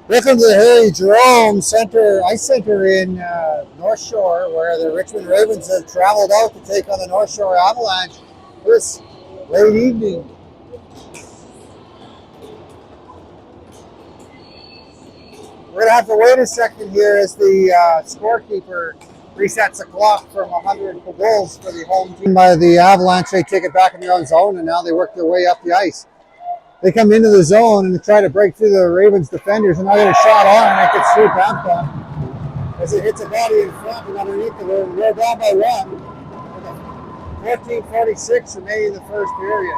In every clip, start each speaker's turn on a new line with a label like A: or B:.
A: Welcome to the Harry Jerome Center, Ice Center in North Shore, where the Richmond Ravens have traveled out to take on the North Shore Avalanche this late evening. We're going to have to wait a second here as the scorekeeper resets the clock from 100 goals for the home team. By the Avalanche, they take it back in their own zone, and now they work their way up the ice. They come into the zone and try to break through the Ravens defenders, and now they're shot on, and it gets through Babcock as it hits a body in front and underneath the room. They're down by one. 14:46 remaining in the first period.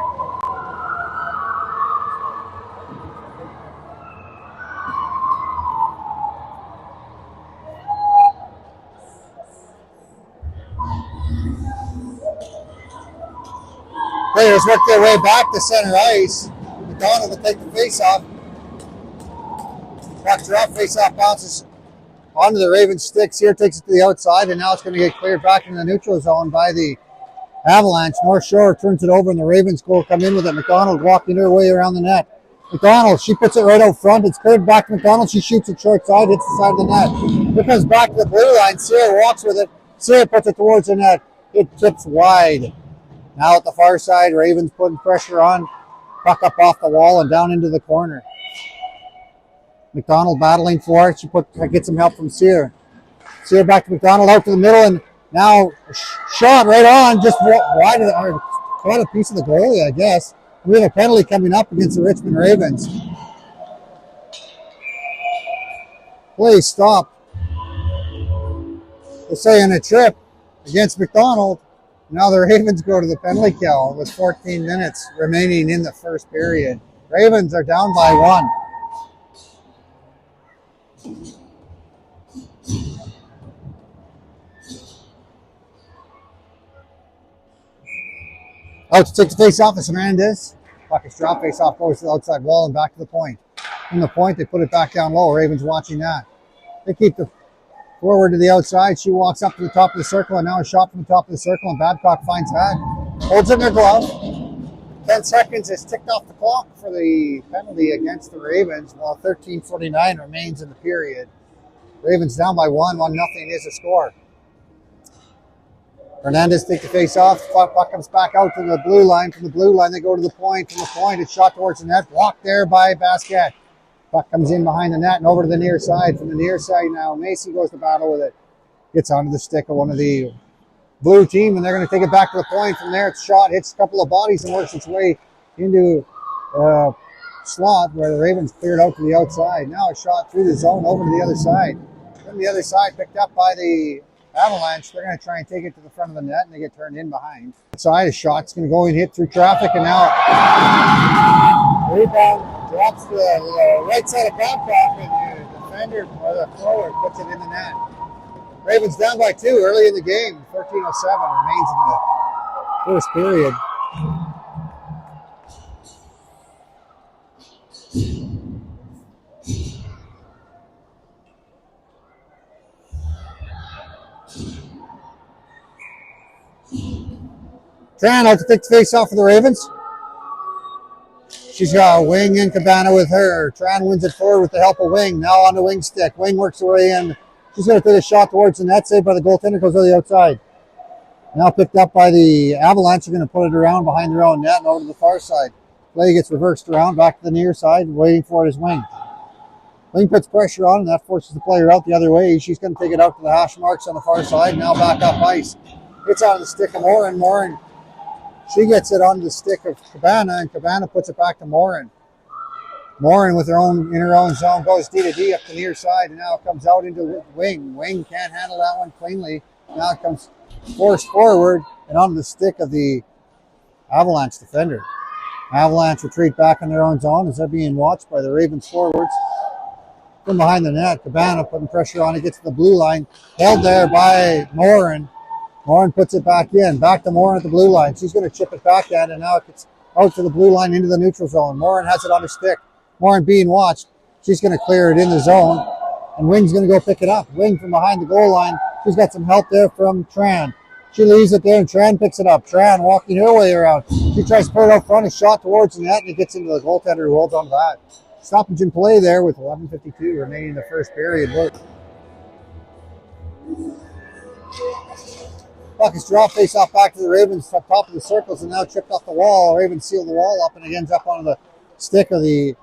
A: Players work their way back to center ice. McDonald will take the face-off. Puck's off, face-off bounces onto the Ravens sticks here, takes it to the outside, and now it's going to get cleared back into the neutral zone by the Avalanche. North Shore turns it over, and the Ravens goal come in with it. McDonald walking her way around the net. McDonald, she puts it right out front. It's cleared back to McDonald. She shoots it short side, hits the side of the net. It comes back to the blue line. Sear walks with it. Sear puts it towards the net. It tips wide. Now at the far side, Ravens putting pressure on. Puck up off the wall and down into the corner. McDonald battling for it. She gets some help from Sear. Sear back to McDonald, out to the middle, and now shot right on, just wide of quite a piece of the goalie, I guess. We have a penalty coming up against the Richmond Ravens. Play stopped. They're saying a trip against McDonald. Now the Ravens go to the penalty kill with 14 minutes remaining in the first period. Ravens are down by one. Out to take the face off is Hernandez. Puck is dropped, face off goes to the outside wall and back to the point. From the point, they put it back down low. Ravens watching that. They keep the forward to the outside. She walks up to the top of the circle, and now a shot from the top of the circle, and Babcock finds that. Holds it in her glove. 10 seconds is ticked off the clock for the penalty against the Ravens, while 13:49 remains in the period. Ravens down by 1-0 is the score. Hernandez takes the face off. Puck comes back out to the blue line. From the blue line, they go to the point. From the point, it's shot towards the net. Blocked there by Basquet. Puck comes in behind the net and over to the near side. From the near side now, Macy goes to battle with it. Gets onto the stick of one of the blue team, and they're going to take it back to the point. From there, it's shot, hits a couple of bodies, and works its way into a slot where the Ravens cleared out to the outside. Now a shot through the zone over to the other side. From the other side, picked up by the Avalanche. They're going to try and take it to the front of the net, and they get turned in behind. Outside, a shot's going to go and hit through traffic, and now rebound. Drops to the right side of Babcock, and the defender or the forward puts it in the net. Ravens down by 2 early in the game. 13:07 remains in the first period. Tran out to take the face off for the Ravens. She's got Wing and Cabana with her. Tran wins it forward with the help of Wing. Now on the wing stick. Wing works her way in. She's going to take a shot towards the net. Saved by the goaltender. Goes to the outside. Now picked up by the Avalanche. They're going to put it around behind their own net and over to the far side. Play gets reversed around back to the near side. Waiting for it is Wing. Wing puts pressure on, and that forces the player out the other way. She's going to take it out to the hash marks on the far side. Now back up ice. It's on the stick of Morin. Morin. She gets it on the stick of Cabana, and Cabana puts it back to Morin. Morin with her own in her own zone goes D to D up the near side, and now it comes out into Wing. Wing can't handle that one cleanly. Now it comes forced forward and onto the stick of the Avalanche defender. Avalanche retreat back in their own zone as they're being watched by the Ravens forwards. From behind the net, Cabana putting pressure on it, gets to the blue line, held there by Morin. Morin puts it back in. Back to Morin at the blue line. She's going to chip it back in, and now it gets out to the blue line into the neutral zone. Morin has it on her stick. Morin being watched. She's going to clear it in the zone, and Wing's going to go pick it up. Wing from behind the goal line. She's got some help there from Tran. She leaves it there, and Tran picks it up. Tran walking her way around. She tries to put it out front, a shot towards the net, and it gets into the goaltender who holds on to that. stoppage in play there with 11:52 remaining in the first period. Puck is dropped, face off back to the Ravens, top of the circles, and now chipped off the wall. Ravens seal the wall up, and it ends up on the stick of the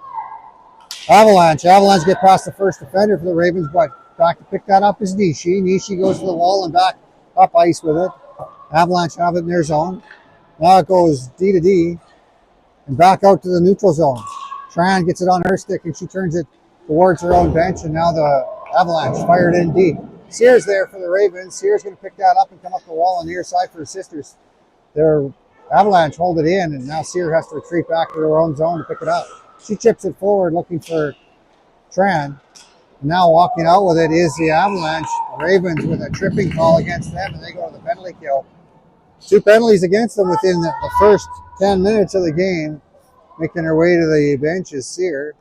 A: Avalanche. Avalanche get past the first defender for the Ravens, but back to pick that up is Nishi. Nishi goes to the wall and back up ice with it. Avalanche have it in their zone. Now it goes D to D and back out to the neutral zone. Tran gets it on her stick and she turns it towards her own bench, and now the Avalanche fired in deep. Sears there for the Ravens. Sears going to pick that up and come up the wall on the near side for her sisters. Their Avalanche hold it in, and now Sears has to retreat back to her own zone to pick it up. She chips it forward looking for Tran. Now walking out with it is the Avalanche. Ravens with a tripping call against them, and they go to the penalty kill. 2 penalties against them within the first 10 minutes of the game. Making her way to the bench is Sear.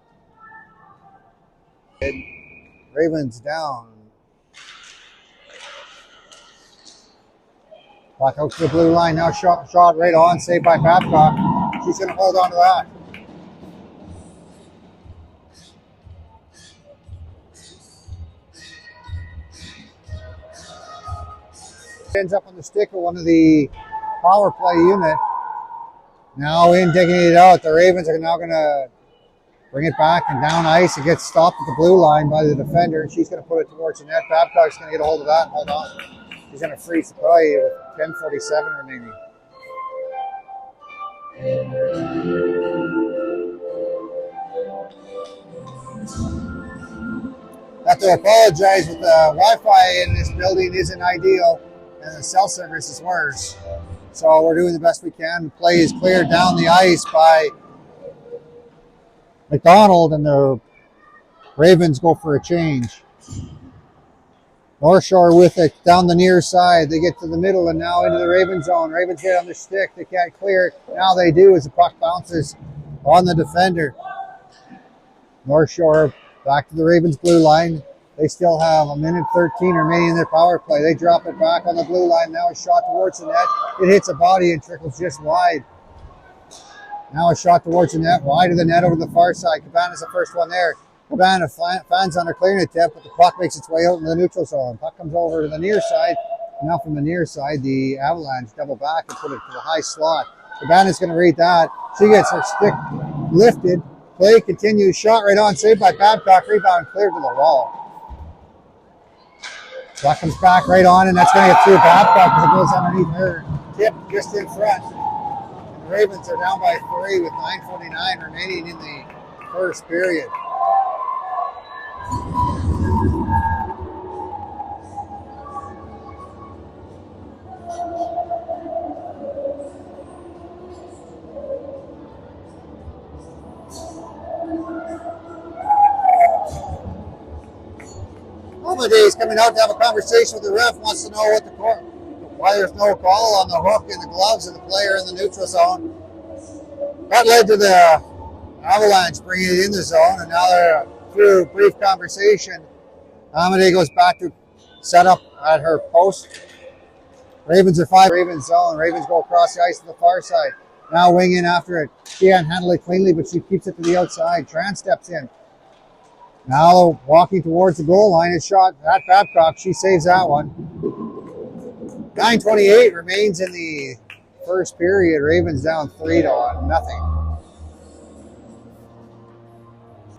A: Ravens down. Back out to the blue line. Now shot right on. Saved by Babcock. She's going to hold on to that. Ends up on the stick of one of the power play unit. Now in digging it out. The Ravens are now going to bring it back and down ice. It gets stopped at the blue line by the defender, and she's going to put it towards the net. Babcock's going to get a hold of that. Hold on. He's going to freeze the play with 10:47 remaining. I have to apologize, but the Wi-Fi in this building isn't ideal, and the cell service is worse. So we're doing the best we can. The play is cleared down the ice by McDonald, and the Ravens go for a change. North Shore with it down the near side. They get to the middle and now into the Ravens zone. Ravens get on the stick. They can't clear it. Now they do as the puck bounces on the defender. North Shore back to the Ravens blue line. They still have 1:13 remaining in their power play. They drop it back on the blue line. Now a shot towards the net. It hits a body and trickles just wide. Now a shot towards the net. Wide of the net over the far side. Cabana's the first one there. Cabana fans on a clearing attempt, but the puck makes its way out in the neutral zone. Puck comes over to the near side. Now from the near side, the Avalanche double back and put it to the high slot. Cabana's going to read that. She gets her stick lifted. Play continues. Shot right on. Saved by Babcock. Rebound cleared to the wall. Puck comes back right on, and that's going to get through Babcock because it goes underneath her. Tip just in front. And the Ravens are down by 3 with 9:49 remaining in the first period. Days coming out to have a conversation with the ref, wants to know what why there's no call on the hook and the gloves of the player in the neutral zone. That led to the Avalanche bringing it in the zone, and now they're through a brief conversation. Amadee goes back to set up at her post. Ravens are 5 Ravens zone. Ravens go across the ice to the far side. Now wing in after it. She can't handle it cleanly, but she keeps it to the outside. Tran steps in. Now walking towards the goal line, is shot at Babcock. She saves that one. 9:28 remains in the first period. Ravens down 3-0.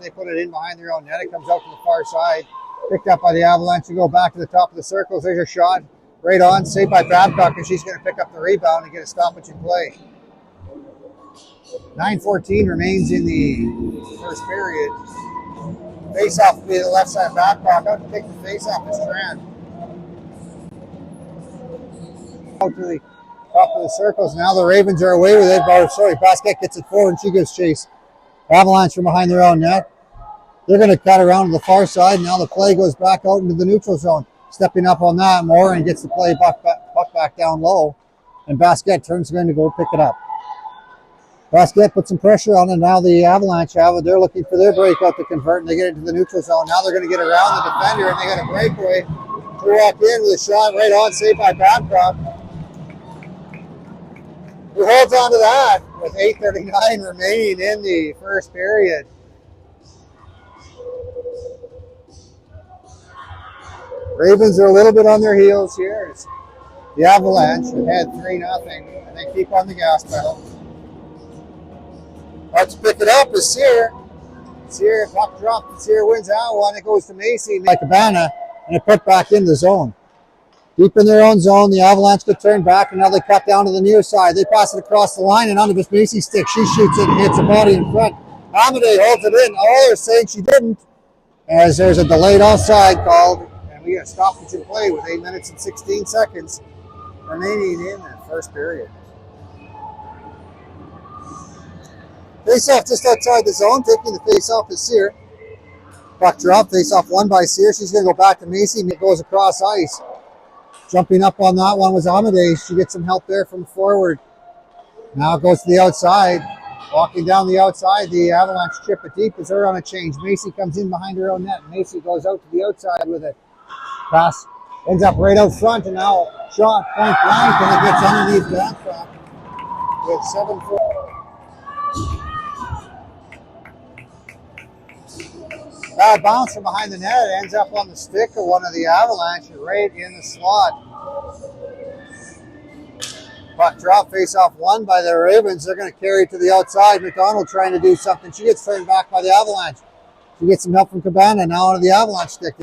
A: They put it in behind their own net. It comes out to the far side. Picked up by the Avalanche. To go back to the top of the circles. There's a shot right on. Saved by Babcock, and she's going to pick up the rebound and get a stoppage in play. 9:14 remains in the first period. Face-off will be the left side of Babcock. Out to take the face-off is Tran. Out to the top of the circles. Now the Ravens are away with it. Basket gets it forward and she gives chase. Avalanche from behind their own net. They're going to cut around to the far side. Now the play goes back out into the neutral zone. Stepping up on that more and gets the play puck back down low. And Basket turns around to go pick it up. Basket put some pressure on it. Now the Avalanche have it. They're looking for their breakout to convert, and they get into the neutral zone. Now they're going to get around the defender, and they got a breakaway to walk in with a shot right on, saved by Babcock, who holds on to that with 8:39 remaining in the first period. Ravens are a little bit on their heels here. It's the Avalanche ahead 3-0, and they keep on the gas pedal. About to pick it up is Sear. Sear, puck drop. Sear wins that one. It goes to Macy, like Cabana, and it put back in the zone. Deep in their own zone, the Avalanche could turn back, and now they cut down to the near side. They pass it across the line, and onto this Macy stick. She shoots it and hits the body in front. Amadei holds it in. All are saying she didn't, as there's a delayed offside called, and we got stoppage in play with 8 minutes and 16 seconds remaining in the first period. Face-off just outside the zone, taking the face-off is Sear. Puck drop, face-off won by Sear. She's going to go back to Macy, and it goes across ice. Jumping up on that one was Amadei. She gets some help there from forward. Now it goes to the outside. Walking down the outside, the Avalanche chip it deep as they're on a change. Macy comes in behind her own net. Macy goes out to the outside with it. Pass ends up right out front, and now shot point blank, and it gets underneath Babcock with 7-4. Bad bounce from behind the net. It ends up on the stick of one of the Avalanche right in the slot. Puck drop, face-off won by the Ravens. They're going to carry it to the outside. McDonald trying to do something. She gets turned back by the Avalanche. She gets some help from Cabana. Now onto the Avalanche stick.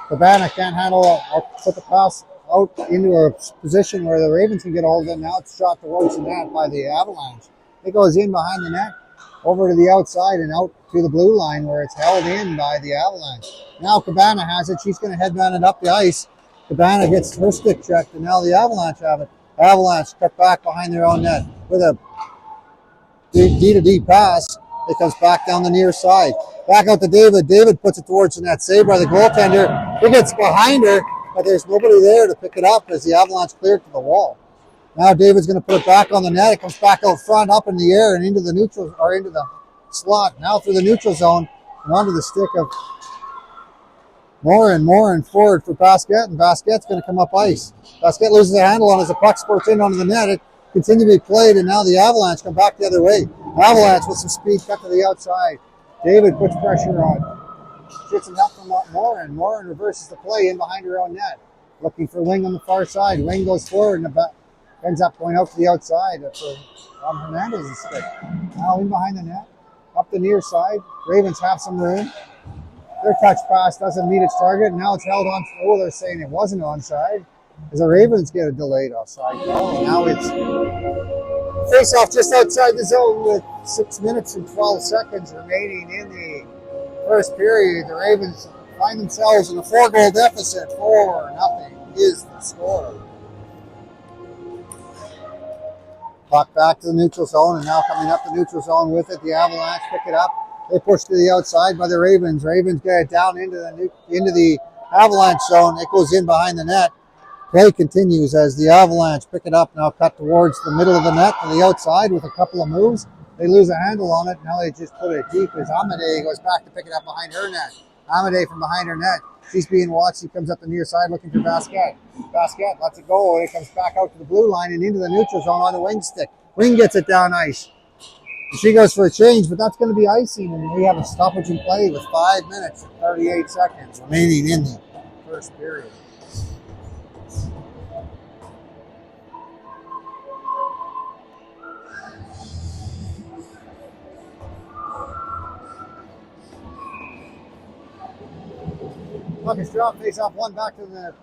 A: Cabana can't handle or put the pass out into a position where the Ravens can get a hold of it. Now it's shot towards the net by the Avalanche. It goes in behind the net, over to the outside and out to the blue line where it's held in by the Avalanche. Now Cabana has it. She's going to headman it up the ice. Cabana gets her stick checked, and now the Avalanche have it. Avalanche cut back behind their own net with a D-to-D pass. It comes back down the near side. Back out to David. David puts it towards the net. Saved by the goaltender. He gets behind her, but there's nobody there to pick it up as the Avalanche cleared to the wall. Now David's going to put it back on the net. It comes back out front, up in the air, and into the neutral, or into the slot. Now through the neutral zone and onto the stick of Morin forward for Basquet, and Basquet's going to come up ice. Basquet loses the handle on as the puck spurts in onto the net. It continues to be played, and now the Avalanche come back the other way. Avalanche with some speed cut to the outside. David puts pressure on. Gets some help from Morin. Morin reverses the play in behind her own net. Looking for Wing on the far side. Wing goes forward and ends up going out to the outside for Hernandez's stick. Now in behind the net. Up the near side. Ravens have some room. Their touch pass doesn't meet its target, and now it's held on. Oh, they're saying it wasn't onside. As the Ravens get a delayed offside call. Now it's face-off just outside the zone with 6 minutes and 12 seconds remaining in the first period. The Ravens find themselves in a 4-goal deficit. 4-0 is the score. Puck back to the neutral zone, and now coming up the neutral zone with it, the Avalanche pick it up. They push to the outside by the Ravens. Ravens get it down into the Avalanche zone. It goes in behind the net. Play continues as the Avalanche pick it up, now cut towards the middle of the net to the outside with a couple of moves. They lose a handle on it. Now they just put it deep as Amadei goes back to pick it up behind her net. Amadei from behind her net. She's being watched. She comes up the near side looking for Basquet. Basquet lets it go, and it comes back out to the blue line and into the neutral zone on the wing stick. Wing gets it down ice. She goes for a change, but that's going to be icing, and we have a stoppage in play with 5 minutes and 38 seconds remaining in the first period. Puck is dropped, face off one back to the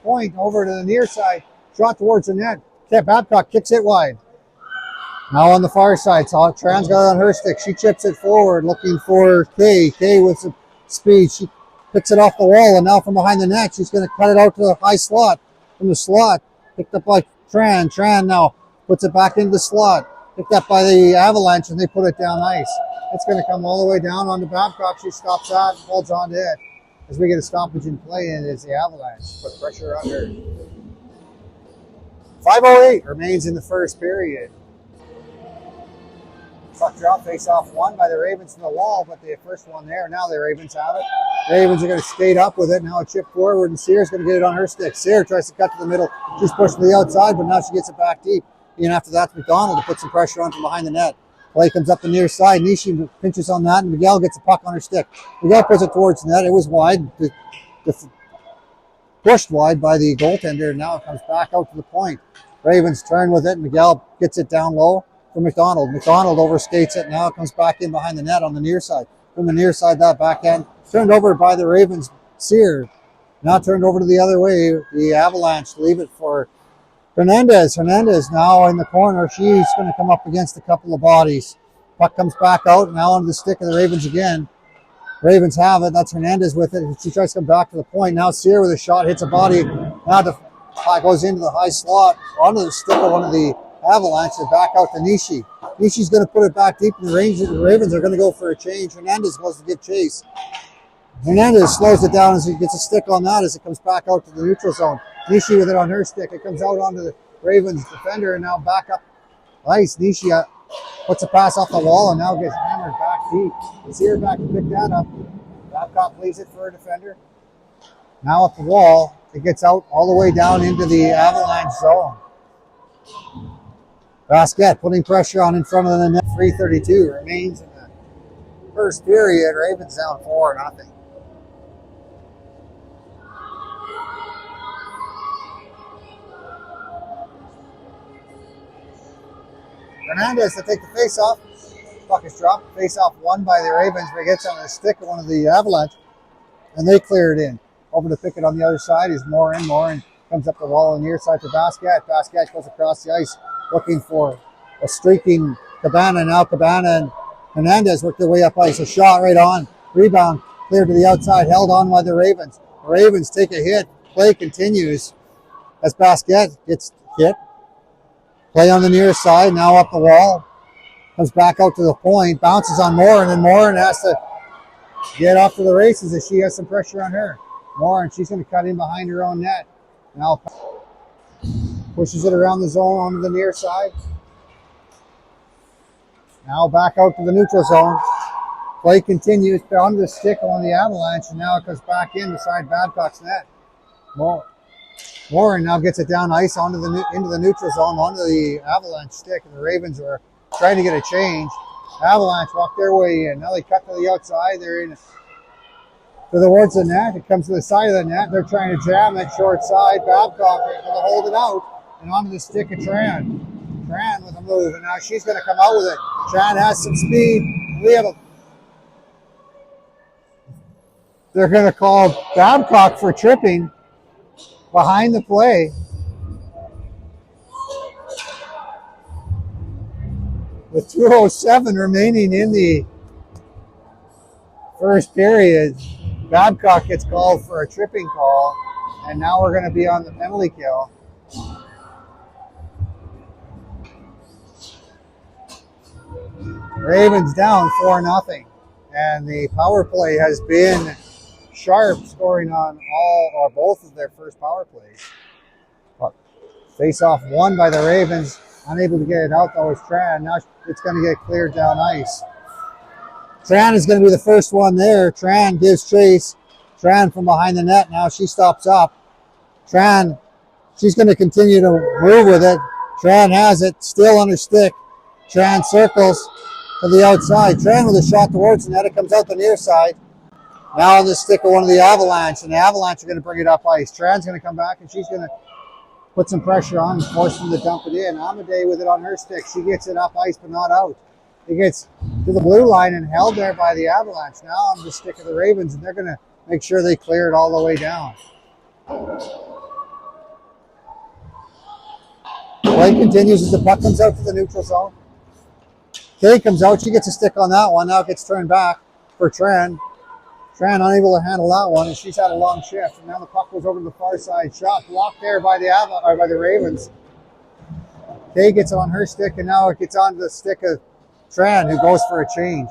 A: point, over to the near side, shot towards the net. Babcock kicks it wide. Now on the far side, so Tran's got it on her stick. She chips it forward, looking for Kay. Kay with some speed. She picks it off the wall, and now from behind the net, she's going to cut it out to the high slot. From the slot, picked up by Tran. Tran now puts it back into the slot. Picked up by the Avalanche, and they put it down ice. It's going to come all the way down onto Babcock. She stops that, holds on to it. As we get a stoppage in play, and it's the Avalanche. Put pressure on her. 5:08 remains in the first period. Puck drop, face off won by the Ravens from the wall, but the first one there. Now the Ravens have it. The Ravens are going to skate up with it. Now a chip forward, and Sear's going to get it on her stick. Sear tries to cut to the middle. She's pushed to the outside, but now she gets it back deep. And after that, McDonald to put some pressure on from behind the net. Play comes up the near side. Nishi pinches on that, and Miguel gets a puck on her stick. Miguel puts it towards the net. It was wide. The pushed wide by the goaltender, and now it comes back out to the point. Ravens turn with it. Miguel gets it down low for McDonald. McDonald overskates it. Now it comes back in behind the net on the near side. From the near side, that backhand turned over by the Ravens. Sear now turned over to the other way. The Avalanche leave it for Hernandez. Hernandez now in the corner. She's going to come up against a couple of bodies. Puck comes back out. Now onto the stick of the Ravens again. Ravens have it. That's Hernandez with it. She tries to come back to the point. Now Sear with a shot hits a body. Now the goes into the high slot onto the stick of one of the Avalanche and back out to Nishi. Nishi's going to put it back deep in the range. The Ravens are going to go for a change. Hernandez goes to give chase. Hernandez slows it down as he gets a stick on that as it comes back out to the neutral zone. Nishi with it on her stick. It comes out onto the Ravens defender and now back up ice. Nishi puts a pass off the wall and now gets hammered back deep. It's here back to pick that up. Babcock leaves it for a defender. Now up the wall. It gets out all the way down into the Avalanche zone. Basket putting pressure on in front of the net. 3:32 remains in the first period. Ravens down 4-0. Hernandez to take the face-off. Puck is dropped. Face-off won by the Ravens, but it gets on the stick of one of the Avalanche, and they clear it in. Over to pick it on the other side is Morin. Morin comes up the wall on the near side to Basket. Basket goes across the ice looking for a streaking Cabana. Now Cabana and Hernandez work their way up ice. A shot right on. Rebound cleared to the outside. Held on by the Ravens. The Ravens take a hit. Play continues as Basket gets hit. Play on the near side. Now up the wall. Comes back out to the point. Bounces on Morin, and Morin has to get off to the races as she has some pressure on her. Morin, she's going to cut in behind her own net. Now pushes it around the zone onto the near side. Now back out to the neutral zone. Play continues onto the stick on the Avalanche, and now it comes back in beside Babcock's net. Morin now gets it down ice onto into the neutral zone, onto the Avalanche stick, and the Ravens are trying to get a change. Avalanche walk their way in. Now they cut to the outside. They're in towards the net. It comes to the side of the net. They're trying to jam it short side. Babcock able to hold it out and onto the stick of Tran. Tran with a move, and now she's going to come out with it. Tran has some speed. They're going to call Babcock for tripping behind the play. With 2:07 remaining in the first period, Babcock gets called for a tripping call, and now we're going to be on the penalty kill. Ravens down 4-0, and the power play has been sharp, scoring on all or both of their first power plays. Face-off won by the Ravens, unable to get it out though is Tran. Now it's going to get cleared down ice. Tran is going to be the first one there. Tran gives chase. Tran from behind the net. Now she stops up. Tran, she's going to continue to move with it. Tran has it, still on her stick. Tran circles to the outside. Tran with a shot towards the net. It comes out the near side. Now on the stick of one of the Avalanche, and the Avalanche are going to bring it up ice. Tran's going to come back, and she's going to put some pressure on and force them to dump it in. Amadei with it on her stick. She gets it up ice, but not out. It gets to the blue line and held there by the Avalanche. Now on the stick of the Ravens, and they're going to make sure they clear it all the way down. Play continues as the puck comes out to the neutral zone. Kay comes out. She gets a stick on that one. Now it gets turned back for Tran. Tran unable to handle that one, and she's had a long shift. And now the puck goes over to the far side. Shot blocked there by the Ravens. Kay gets on her stick, and now it gets on the stick of Tran, who goes for a change.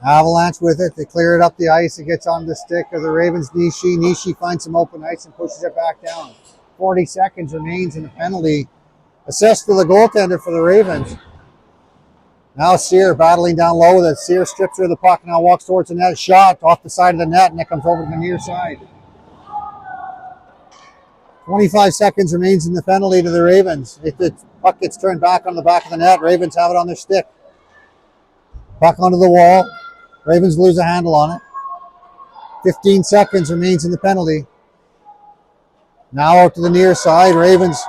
A: Avalanche with it. They clear it up the ice. It gets on the stick of the Ravens. Nishi. Nishi finds some open ice and pushes it back down. 40 seconds remains in the penalty. Assist to the goaltender for the Ravens. Now Sear battling down low with it. Sear strips her of the puck, now walks towards the net. Shot off the side of the net, and it comes over to the near side. 25 seconds remains in the penalty to the Ravens. If the puck gets turned back on the back of the net, Ravens have it on their stick. Puck onto the wall. Ravens lose a handle on it. 15 seconds remains in the penalty. Now out to the near side. Ravens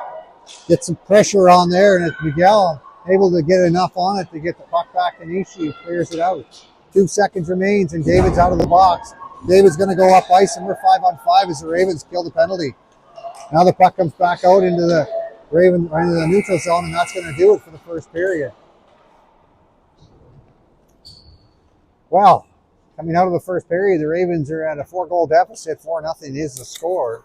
A: get some pressure on there, and it's Miguel able to get enough on it to get the puck back to Nishi, who clears it out. 2 seconds remains, and David's out of the box. David's going to go up ice, and we're 5-on-5 as the Ravens kill the penalty. Now the puck comes back out into the into the neutral zone, and that's going to do it for the first period. Well, coming out of the first period, the Ravens are at a 4-goal deficit. 4-0 is the score.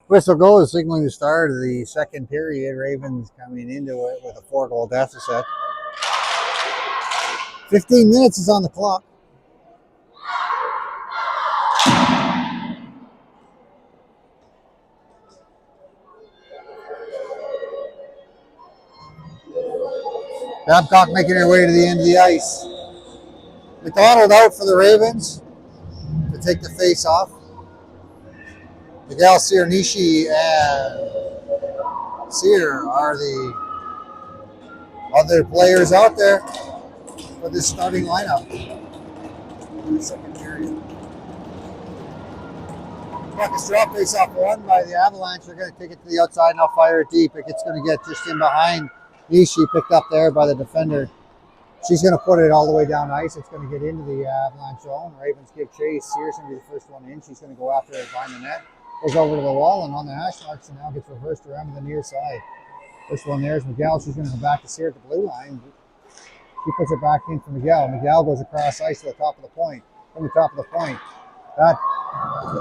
A: Whistle goes, signaling the start of the second period. Ravens coming into it with a 4-goal deficit. 15 minutes is on the clock. Babcock making her way to the end of the ice. McDonald out for the Ravens to take the face off. Miguel, Sear, Nishi, and Sear are the other players out there for this starting lineup in the second period. Puck is dropped, face off won by the Avalanche. They're going to take it to the outside and I'll fire it deep. It's going to get just in behind Nishi, picked up there by the defender. She's going to put it all the way down ice. It's going to get into the Avalanche zone. Ravens give chase. Sear's going to be the first one in. She's going to go after it behind the net. Goes over to the wall and on the hash marks and now gets reversed around to the near side. This one there is Miguel. She's going to go back to Sear at the blue line. She puts it back in for Miguel. Miguel goes across ice to the top of the point. From the top of the point. That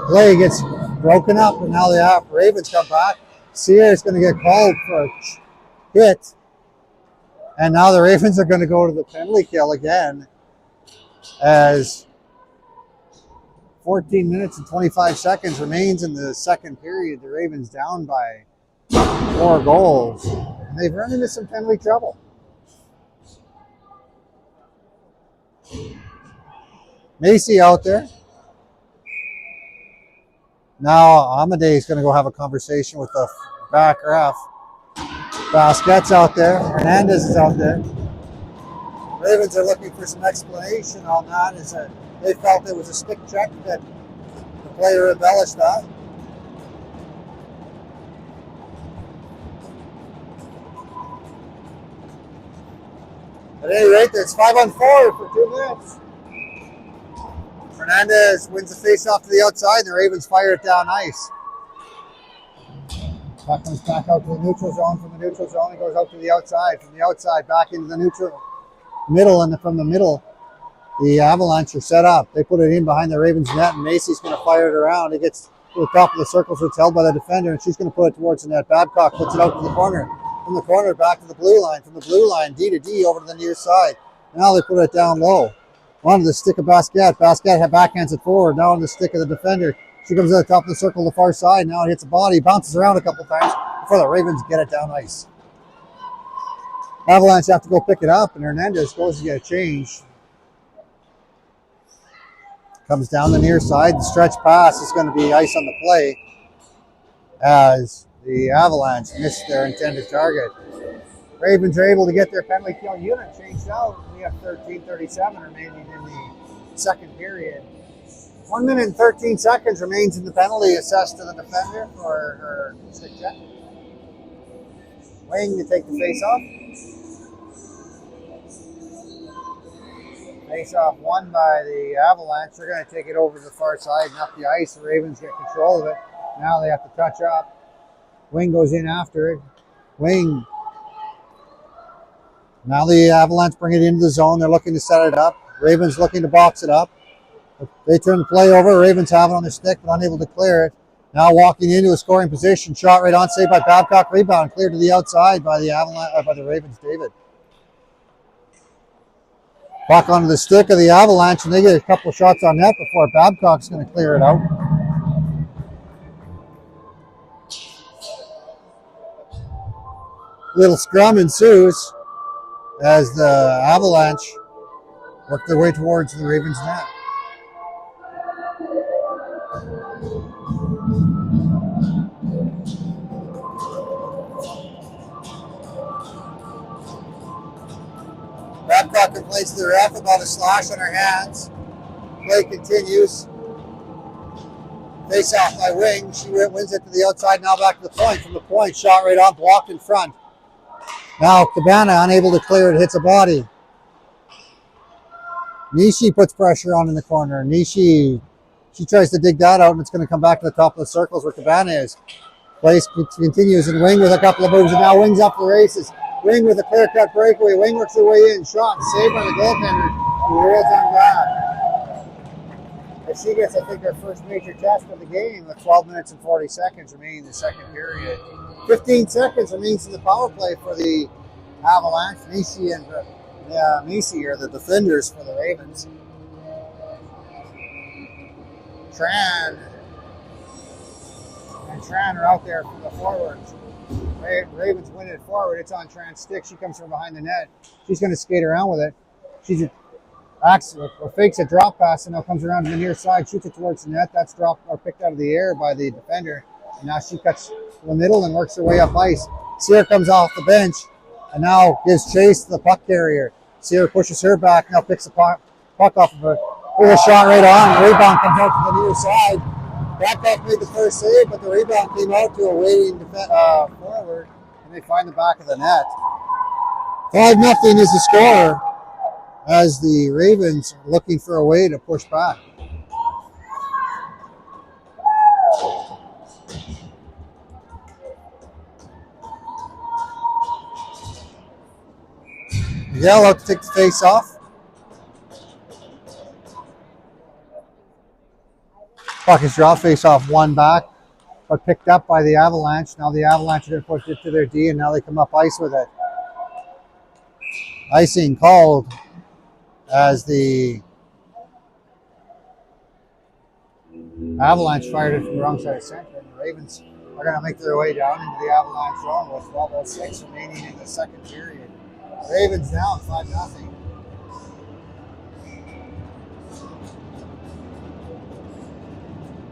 A: play gets broken up and now the Ravens come back. Sear is going to get called for a hit. And now the Ravens are going to go to the penalty kill again as 14 minutes and 25 seconds remains in the second period. The Ravens down by 4 goals. And they've run into some penalty trouble. Macy out there. Now Amade's going to go have a conversation with the back ref. Basquet's out there. Hernandez is out there. Ravens are looking for some explanation on that. Is that they felt it was a stick check that the player embellished that. At any rate, it's 5-on-4 for 2 minutes. Hernandez wins the face-off to the outside. The Ravens fire it down ice. Puck comes back out to the neutral zone. From the neutral zone, it goes out to the outside. From the outside, back into the neutral middle, and from the middle, the Avalanche are set up. They put it in behind the Ravens net, and Macy's going to fire it around. It gets to the top of the circle, so it's held by the defender, and she's going to put it towards the net. Babcock puts it out to the corner. From the corner, back to the blue line. From the blue line, D to D over to the near side. Now they put it down low. Onto the stick of Basquet. Basquet backhands it forward. Now on the stick of the defender. She comes to the top of the circle to the far side. Now it hits the body, bounces around a couple times before the Ravens get it down ice. Avalanche have to go pick it up, and Hernandez goes to get a change. Comes down the near side. The stretch pass is going to be ice on the play as the Avalanche missed their intended target. Ravens are able to get their penalty kill unit changed out. We have 13:37 remaining in the second period. 1 minute and 13 seconds remains in the penalty assessed to the defender for her stick check. Wing to take the face off. Face off won by the Avalanche. They're going to take it over to the far side and up the ice. The Ravens get control of it. Now they have to touch up. Wing goes in after it. Wing. Now the Avalanche bring it into the zone. They're looking to set it up. Ravens looking to box it up. They turn the play over. Ravens have it on their stick, but unable to clear it. Now walking into a scoring position. Shot right on, saved by Babcock. Rebound cleared to the outside by the Avalanche, by the Ravens. David. Puck onto the stick of the Avalanche, and they get a couple of shots on net before Babcock's going to clear it out. Little scrum ensues as the Avalanche work their way towards the Ravens' net. Babcock complains to the ref about a slash on her hands. Play continues. Face off by Wing. She wins it to the outside. Now back to the point. From the point, shot right on, blocked in front. Now Cabana unable to clear it, hits a body. Nishi puts pressure on in the corner. Nishi, she tries to dig that out, and it's going to come back to the top of the circles where Cabana is. Play continues, and Wing with a couple of moves, and now Wing's up the races. Wing with a clear-cut breakaway. Wing works her way in. Shot saved by the goaltender. Who rolls on back. As she gets, I think, her first major test of the game with 12 minutes and 40 seconds remaining in the second period. 15 seconds remains in the power play for the Avalanche. Macy and Macy are the defenders for the Ravens. Tran are out there for the forwards. Ravens win it forward. It's on Tran's stick. She comes from behind the net. She's going to skate around with it. She fakes a drop pass and now comes around to the near side, shoots it towards the net. That's dropped or picked out of the air by the defender. And now she cuts to the middle and works her way up ice. Sear comes off the bench and now gives chase to the puck carrier. Sear pushes her back, now picks the puck off of her. With a shot right on. The rebound comes out to the near side. Babcock made the first save, but the rebound came out to a waiting forward, and they find the back of the net. 5-0 is the score as the Ravens are looking for a way to push back. Miguel out to take the face off. Puck is dropped, face off one back, but picked up by the Avalanche. Now the Avalanche are going to push it to their D, and now they come up ice with it. Icing called as the Avalanche fired it from the wrong side of center, and the Ravens are going to make their way down into the Avalanche zone with 12:06 remaining in the second period. Ravens down 5-0.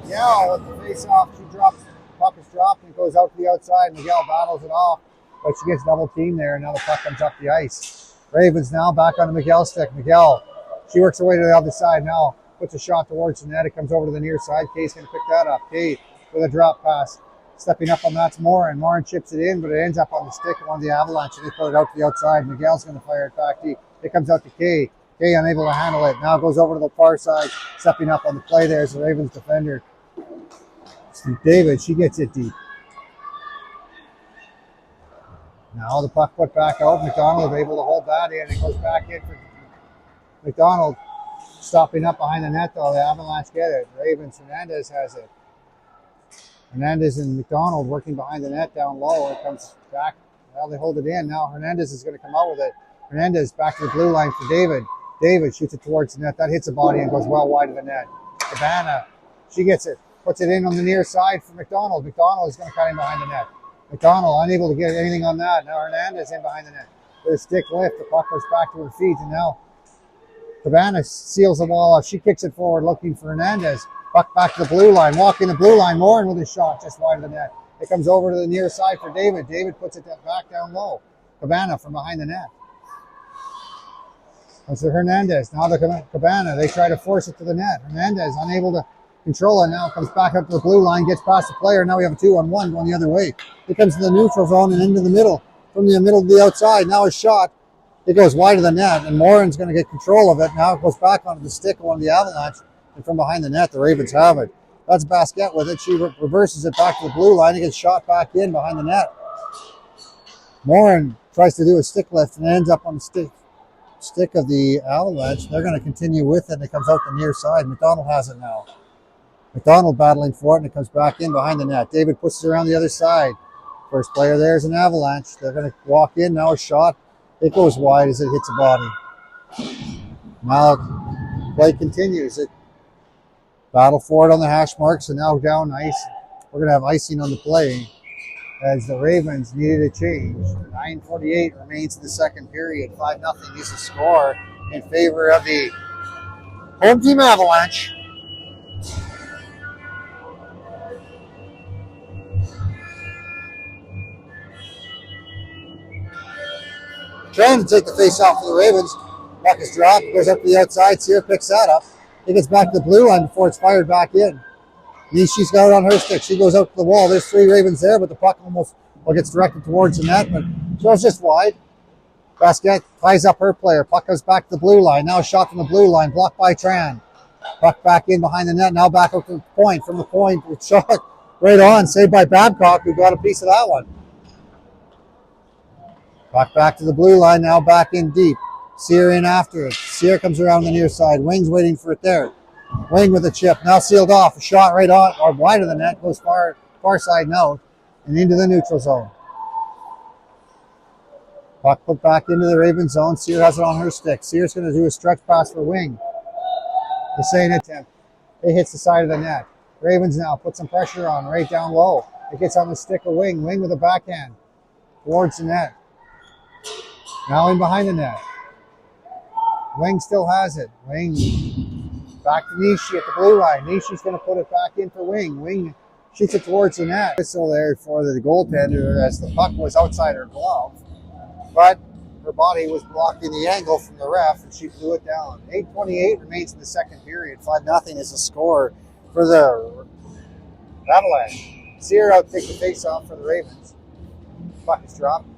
A: Miguel with the face-off, she drops, puck is dropped and goes out to the outside. Miguel battles it off, but she gets double teamed there, and now the puck comes up the ice. Ravens now back on the Miguel stick. Miguel, she works her way to the other side now, puts a shot towards the net. It comes over to the near side. Kay's going to pick that up. Kay with a drop pass. Stepping up on that's Morin. Morin chips it in, but it ends up on the stick of one of the Avalanche, and they put it out to the outside. Miguel's going to fire it back deep. It comes out to Kay. Kay unable to handle it. Now goes over to the far side. Stepping up on the play there is the Ravens defender. David, she gets it deep. Now the puck put back out. McDonald is able to hold that in. It goes back in for McDonald. Stopping up behind the net, though. The Avalanche get it. Ravens, Hernandez has it. Hernandez and McDonald working behind the net down low. It comes back. Well, they hold it in. Now Hernandez is going to come out with it. Hernandez back to the blue line for David. David shoots it towards the net. That hits the body and goes well wide of the net. Cabana, she gets it. puts it in on the near side for McDonald. McDonald is going to cut in behind the net. McDonald unable to get anything on that. Now Hernandez in behind the net. With a stick lift, the puck goes back to her feet, and now Cabana seals the ball off. She kicks it forward looking for Hernandez. Puck back to the blue line. Walking the blue line. Morin with a shot just wide of the net. It comes over to the near side for David. David puts it back down low. Cabana from behind the net. That's Hernandez. Now the Cabana. They try to force it to the net. Hernandez unable to control it. Now comes back up to the blue line. Gets past the player. Now we have a 2-on-1 going the other way. It comes to the neutral zone and into the middle. From the middle to the outside. Now a shot. It goes wide of the net. And Morin's going to get control of it. Now it goes back onto the stick of one of the Avalanche. And from behind the net, the Ravens have it. That's Basquette with it. She reverses it back to the blue line. It gets shot back in behind the net. Morin tries to do a stick lift and ends up on the stick of the Avalanche. They're going to continue with it, and it comes out the near side. McDonald has it now. McDonald battling for it, and it comes back in behind the net. David pushes it around the other side. First player there is an Avalanche. They're going to walk in. Now a shot. It goes wide as it hits a body. Now play continues. It battle for it on the hash marks, and now down ice. We're going to have icing on the play as the Ravens needed a change. 9:48 remains in the second period. 5-0 is the score in favor of the home team Avalanche. Trying to take the face off for the Ravens. Puck is dropped, goes up to the outside. Sear picks that up. It gets back to the blue line before it's fired back in. She's got it on her stick. She goes out to the wall. There's 3 Ravens there, but the puck almost gets directed towards the net, but so it's just wide. Basquette ties up her player. Puck goes back to the blue line. Now a shot from the blue line, blocked by Tran. Puck back in behind the net. Now back up to the point. From the point, it's shot right on. Saved by Babcock, who got a piece of that one. Puck back to the blue line. Now back in deep. Sear in after it. Sear comes around the near side. Wing's waiting for it there. Wing with a chip. Now sealed off. A shot right on, or wide of the net. Goes far side now and into the neutral zone. Puck put back into the Raven zone. Sear has it on her stick. Sear's going to do a stretch pass for Wing. The same attempt. It hits the side of the net. Ravens now put some pressure on right down low. It gets on the stick of Wing. Wing with a backhand towards the net. Now in behind the net. Wing still has it. Wing back to Nishi at the blue line. Nishi's going to put it back in for Wing. Wing shoots it towards the net. Whistle there for the goaltender as the puck was outside her glove. But her body was blocking the angle from the ref, and she blew it down. 8:28 remains in the second period. 5-0 is the score for the Avalanche. Sear out take the face-off for the Ravens. Puck is dropped.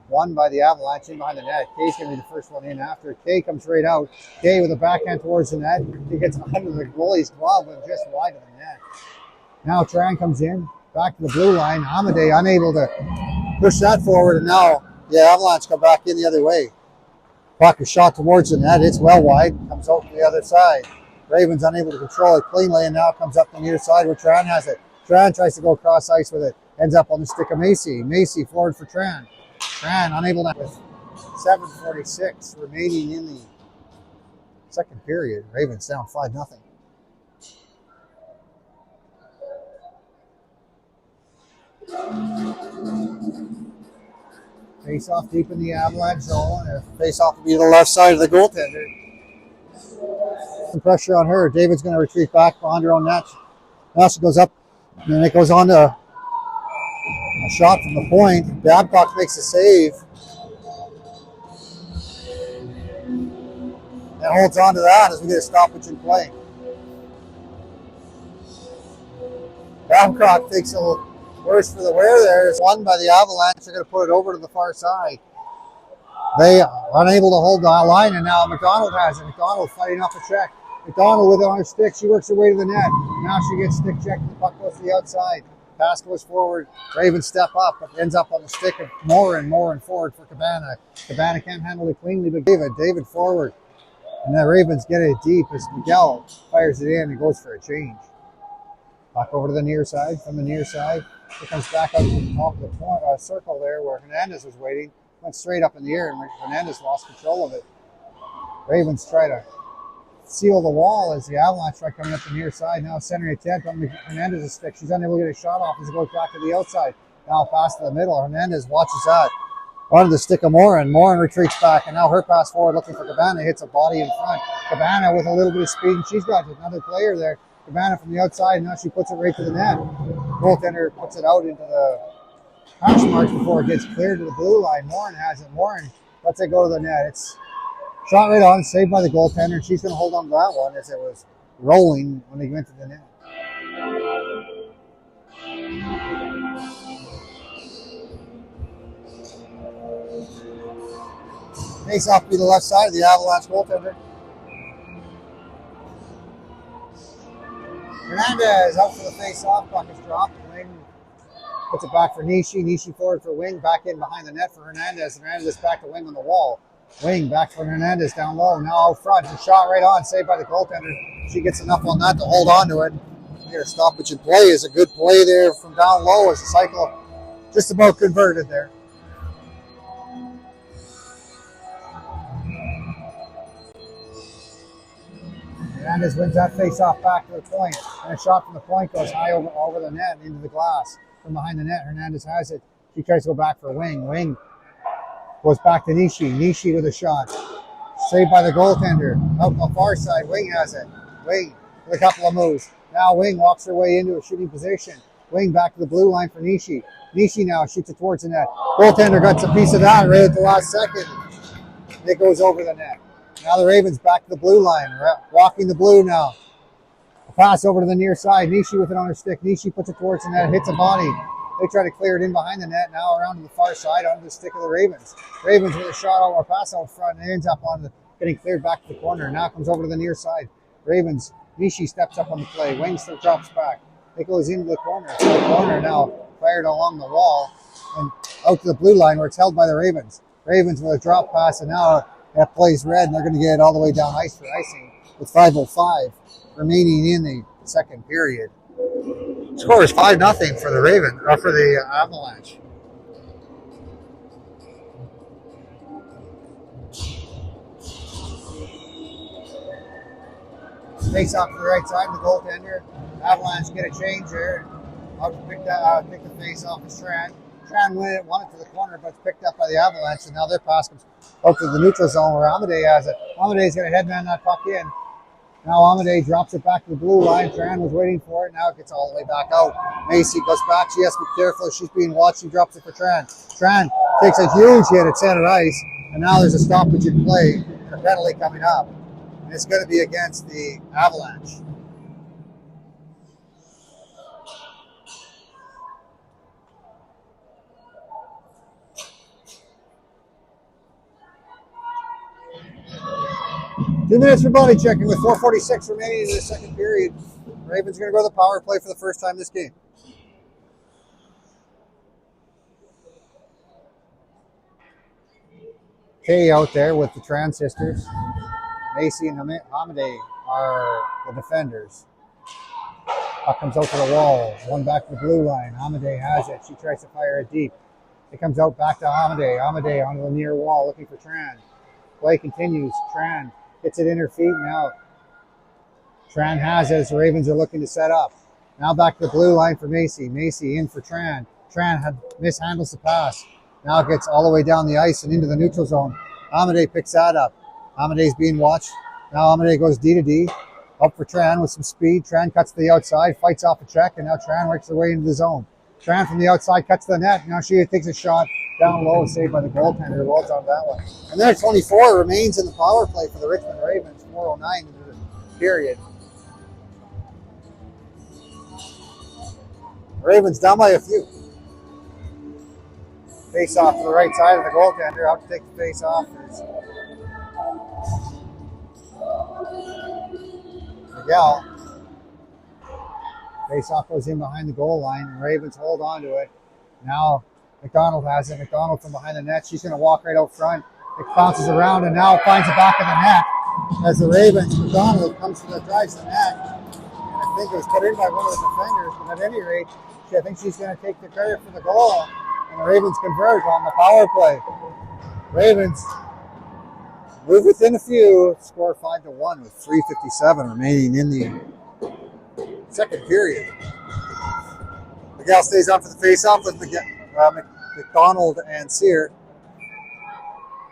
A: Won by the Avalanche in behind the net. Kay's going to be the first one in after. Kay comes right out. Kay with a backhand towards the net. He gets under the goalie's glove and just wide of the net. Now Tran comes in. Back to the blue line. Amadei unable to push that forward, and now the Avalanche come back in the other way. Puck is shot towards the net. It's well wide. Comes out to the other side. Ravens unable to control it cleanly, and now comes up the near side where Tran has it. Tran tries to go across ice with it. Ends up on the stick of Macy. Macy forward for Tran. Tran unable to, with 7:46 remaining in the second period. Ravens down 5-0. Face off deep in the Avalanche zone. Face off will be to the left side of the goaltender. Some pressure on her. David's going to retreat back behind her own net. Now she goes up, and then it goes on to a shot from the point. Babcock makes a save. And holds on to that as we get a stoppage in play. Babcock takes a little worse for the wear there. It's won by the Avalanche. They're going to put it over to the far side. They are unable to hold the line, and now McDonald has it. McDonald fighting off a check. McDonald with it on her stick. She works her way to the net. Now she gets stick checked, and the puck goes to the outside. Pass goes forward. Ravens step up, but ends up on the stick of Morin. Morin forward for Cabana. Cabana can't handle it cleanly, but David forward. And the Ravens get it deep as Miguel fires it in and goes for a change. Puck over to the near side. From the near side, it comes back up to the top of the point, circle there where Hernandez was waiting. Went straight up in the air, and Hernandez lost control of it. Ravens try to seal the wall as the Avalanche try coming up the near side. Now centering attempt on Hernandez's stick. She's unable to get a shot off as it goes back to the outside. Now pass to the middle. Hernandez watches that. Onto the stick of Morin. Morin retreats back, and now her pass forward looking for Cabana. Hits a body in front. Cabana with a little bit of speed, and she's got another player there. Cabana from the outside, and now she puts it right to the net. Goaltender puts it out into the hash marks before it gets cleared to the blue line. Morin has it. Morin lets it go to the net. It's shot right on, saved by the goaltender, and she's going to hold on to that one as it was rolling when they went to the net. Face off to the left side of the Avalanche goaltender. Hernandez out for the face-off. Puck is dropped. Wing puts it back for Nishi. Nishi forward for Wing. Back in behind the net for Hernandez. Hernandez back to Wing on the wall. Wing back for Hernandez down low. Now out front. And shot right on. Saved by the goaltender. She gets enough on that to hold on to it. Here, stoppage and play is a good play there from down low as the cycle just about converted there. Hernandez wins that face-off back to the point. And a shot from the point goes high over the net and into the glass. From behind the net, Hernandez has it. She tries to go back for Wing. Wing goes back to Nishi. Nishi with a shot. Saved by the goaltender. Out on the far side, Wing has it. Wing with a couple of moves. Now Wing walks her way into a shooting position. Wing back to the blue line for Nishi. Nishi now shoots it towards the net. Goaltender gets a piece of that right at the last second. It goes over the net. Now the Ravens back to the blue line. Walking the blue now. A pass over to the near side. Nishi with it on her stick. Nishi puts it towards the net. Hits a body. They try to clear it in behind the net. Now around to the far side onto the stick of the Ravens. Ravens with a shot or pass out front. And it ends up on getting cleared back to the corner. Now comes over to the near side. Ravens. Nishi steps up on the play. Wing still drops back. It goes into the corner. So the corner now fired along the wall and out to the blue line where it's held by the Ravens. Ravens with a drop pass, and now that plays red, and they're going to get it all the way down ice for icing with 5:05 remaining in the second period. Score is 5-0 for the Ravens, or for the Avalanche. Face off to the right side, the goaltender. Avalanche get a change there. Out to pick the face off is Tran. Tran won it to the corner, but it's picked up by the Avalanche, and now their pass comes out to the neutral zone where Amadei has it. Amadei's going to headman that puck in. Now Amadei drops it back to the blue line. Tran was waiting for it. Now it gets all the way back out. Macy goes back. She has to be careful. She's being watched. She drops it for Tran. Tran takes a huge hit at center ice, and now there's a stoppage in play and a penalty coming up. And it's going to be against the Avalanche. Two minutes for body checking with 4:46 remaining in the second period. Ravens are going to go to the power play for the first time this game. Kay out there with the Tran sisters. Macy and Amadei are the defenders. Puck comes out to the wall. One back to the blue line. Amadei has it. She tries to fire it deep. It comes out back to Amadei. Amadei onto the near wall looking for Tran. Play continues. Tran gets it in her feet now. Tran has it as the Ravens are looking to set up. Now back to the blue line for Macy. Macy in for Tran. Tran mishandles the pass. Now it gets all the way down the ice and into the neutral zone. Amadei picks that up. Amadei's being watched. Now Amadei goes D to D. Up for Tran with some speed. Tran cuts to the outside, fights off a check, and now Tran works her way into the zone. Tran from the outside cuts to the net. Now she takes a shot down low, saved by the goaltender. Rolls on that one. And then 24 remains in the power play for the Richmond Ravens. 4:09 into the period. Ravens down by a few. Face off to the right side of the goaltender. Out to take the face off is Miguel. Face off goes in behind the goal line, and Ravens hold on to it. Now McDonald has it. McDonald from behind the net. She's going to walk right out front. It bounces around and now finds the back of the net as the Ravens. McDonald comes to the drives the net. And I think it was put in by one of the defenders, but at any rate, I think she's going to take the credit for the goal. And the Ravens convert on the power play. Ravens move within a few. Score 5-1 with 3:57 remaining in the second period. Miguel stays on for the face-off with McDonald and Sear.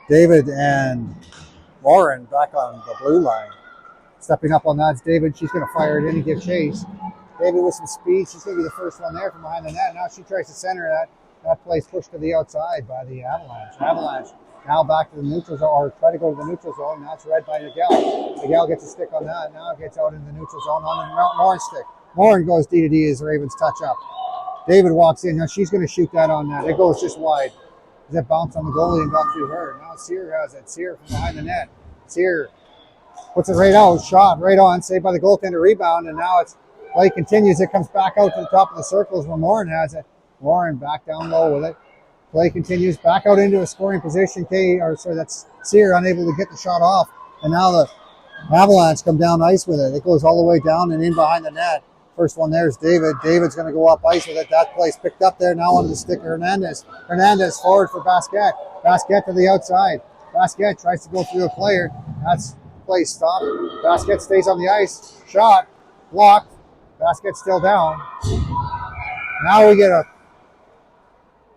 A: David and Warren back on the blue line. Stepping up on that is David. She's going to fire it in and give chase. David with some speed. She's going to be the first one there from behind the net. Now she tries to center that. That play's pushed to the outside by the Avalanche. Avalanche now back to the neutral zone, or try to go to the neutral zone. That's read by Miguel. Miguel gets a stick on that. Now it gets out in the neutral zone on the Morin stick. Morin goes D to D as the Ravens touch up. David walks in. Now she's going to shoot that on that. It goes just wide. Does it bounce on the goalie and got through her? Now Sear has it. Sear from behind the net. Sear puts it right out. Shot right on. Saved by the goaltender. Rebound. And now it's play continues. It comes back out to the top of the circles where Morin has it. Warren back down low with it. Play continues back out into a scoring position. That's Sear unable to get the shot off. And now the Avalanche come down ice with it. It goes all the way down and in behind the net. First one there is David. David's going to go up ice with it. That play's picked up there. Now on the stick of Hernandez. Hernandez forward for Basquet. Basquet to the outside. Basquet tries to go through a player. That's play stopped. Basquet stays on the ice. Shot. Blocked. Basquet still down. Now we get a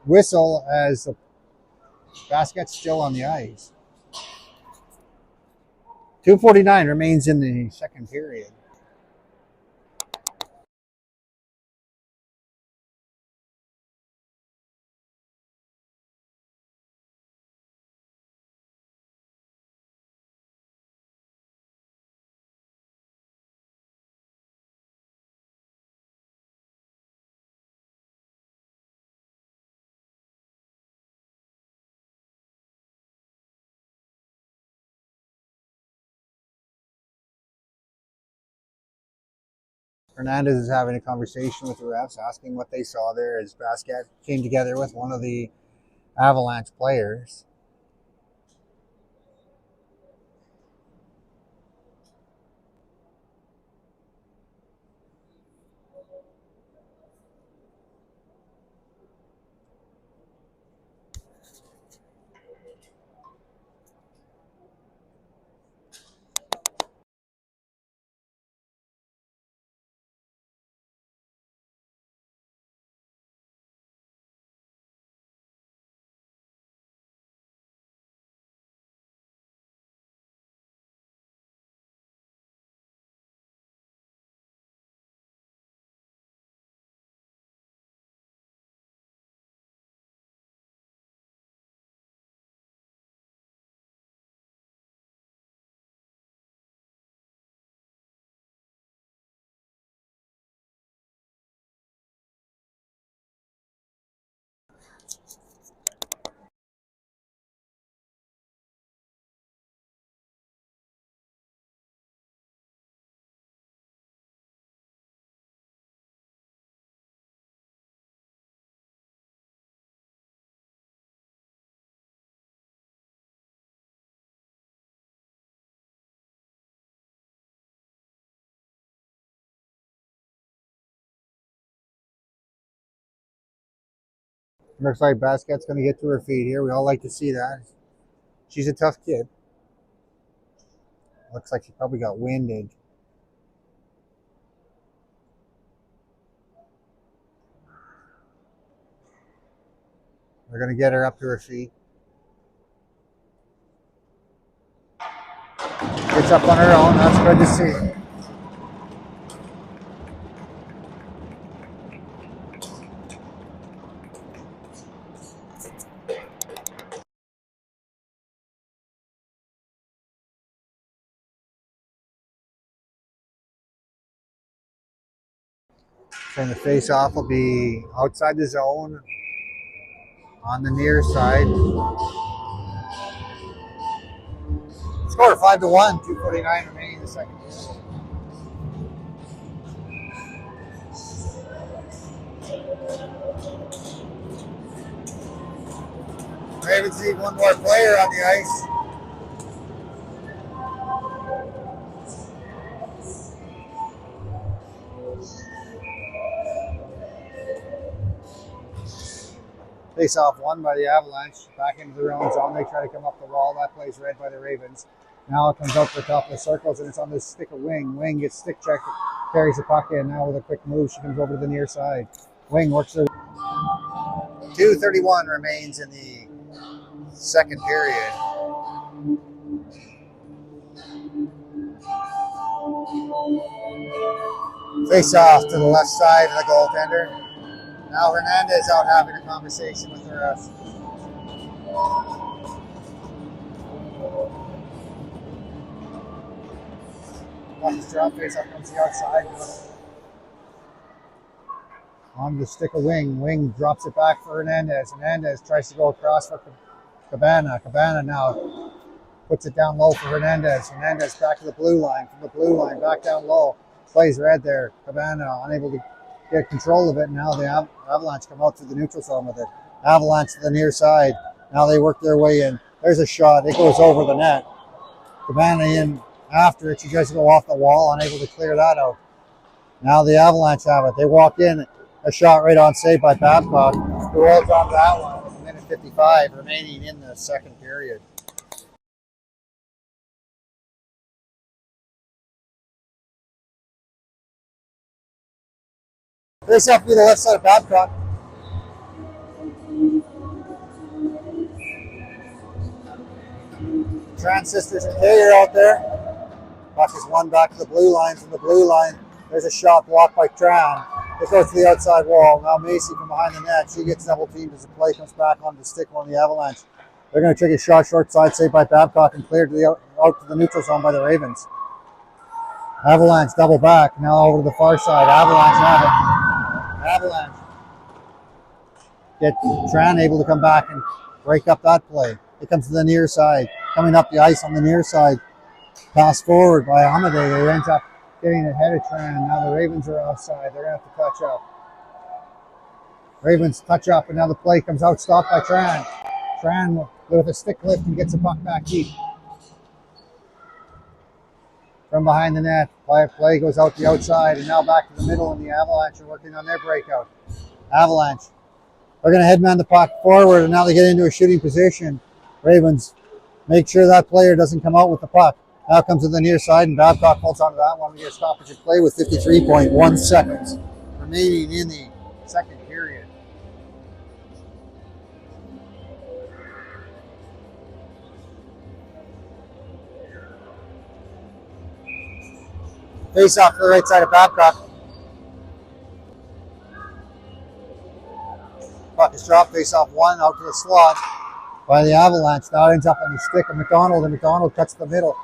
A: whistle as the Basquet's still on the ice. 2:49 remains in the second period. Hernandez is having a conversation with the refs, asking what they saw there as Basquet came together with one of the Avalanche players. Looks like Basquet's going to get to her feet here. We all like to see that. She's a tough kid. Looks like she probably got winded. They're going to get her up to her feet. Gets up on her own. That's good to see. And the face-off will be outside the zone on the near side. Score 5-1, 2:49 remaining in the second period. Ravens need one more player on the ice. Face off won by the Avalanche. Back into their own zone. They try to come up the wall. That play's read by the Ravens. Now it comes out to the top of the circles, and it's on the stick of Wing. Wing gets stick checked, carries the puck in. Now with a quick move, she comes over to the near side. Wing works her. 2:31 remains in the second period. Face off to the left side of the goaltender. Now Hernandez out having a conversation with the ref. Off his drop, face off comes the outside. On the stick of Wing. Wing drops it back for Hernandez. Hernandez tries to go across for Cabana. Cabana now puts it down low for Hernandez. Hernandez back to the blue line. From the blue line, back down low. Plays red there. Cabana unable to get control of it. Now the Avalanche come out to the neutral zone with it. Avalanche to the near side. Now they work their way in. There's a shot. It goes over the net. Cabana in after it. She tries to go off the wall, unable to clear that out. Now the Avalanche have it. They walk in. A shot right on save by Babcock. Who rolls on that one with a minute 55 remaining in the second period. Face off to the left side of Babcock. Tran sisters and Taylor out there. Puck is won back to the blue line. From the blue line, there's a shot blocked by Tran. It goes to the outside wall. Now Macy from behind the net. She gets double teamed as the play comes back on the stick on the Avalanche. They're going to take a shot short side, saved by Babcock and cleared to the out to the neutral zone by the Ravens. Avalanche double back. Now over to the far side. Avalanche have it. Avalanche get Tran able to come back and break up that play. It comes to the near side. Coming up the ice on the near side. Pass forward by Amadei. They ends up getting ahead of Tran. Now the Ravens are offside. They're going to have to touch up. Ravens touch up, and now the play comes out, stopped by Tran. Tran with a stick lift and gets the puck back deep. From behind the net, play goes out the outside, and now back to the middle, and the Avalanche are working on their breakout. Avalanche are going to headman the puck forward, and now they get into a shooting position. Ravens make sure that player doesn't come out with the puck. Now comes to the near side, and Babcock holds onto that one. We get a stoppage of play with 53.1 seconds remaining in the second period. Face off to the right side of Babcock. Puck is dropped, face off one, out to the slot by the Avalanche. Now it ends up on the stick of McDonald, and McDonald cuts the middle.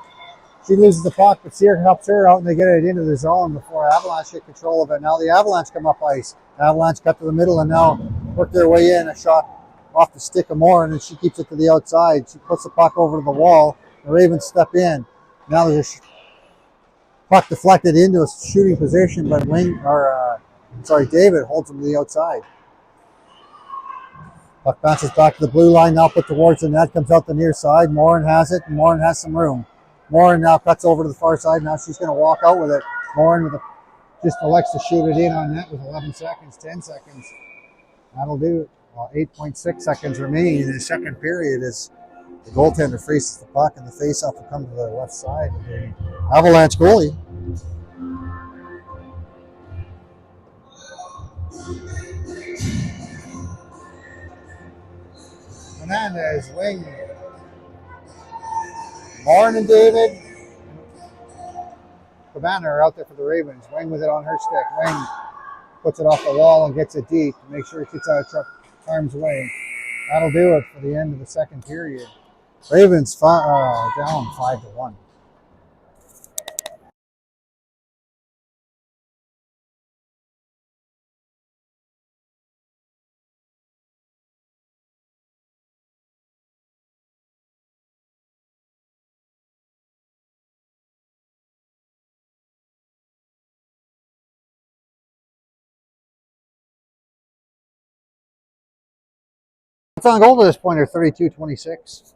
A: She loses the puck, but Sear helps her out, and they get it into the zone before Avalanche get control of it. Now the Avalanche come up ice. Avalanche cut to the middle and now work their way in. A shot off the stick of Moore, and then she keeps it to the outside. She puts the puck over to the wall. The Ravens step in. Now there's a puck deflected into a shooting position, but David holds him to the outside. Puck bounces back to the blue line, now put towards the net, comes out the near side. Morin has it, and Morin has some room. Morin now cuts over to the far side. Now she's going to walk out with it. Morin just elects to shoot it in on net with 11 seconds, 10 seconds. That'll do it. 8.6 seconds remaining in the second period as the goaltender faces the puck, and the faceoff will come to the left side of the Avalanche goalie. Hernandez, Wing, Morin and David. Cabana are out there for the Ravens. Wing with it on her stick. Wing puts it off the wall and gets it deep to make sure it gets out of harm's way. That'll do it for the end of the second period. Ravens down 5-1. What's on goal to this point are 32-26.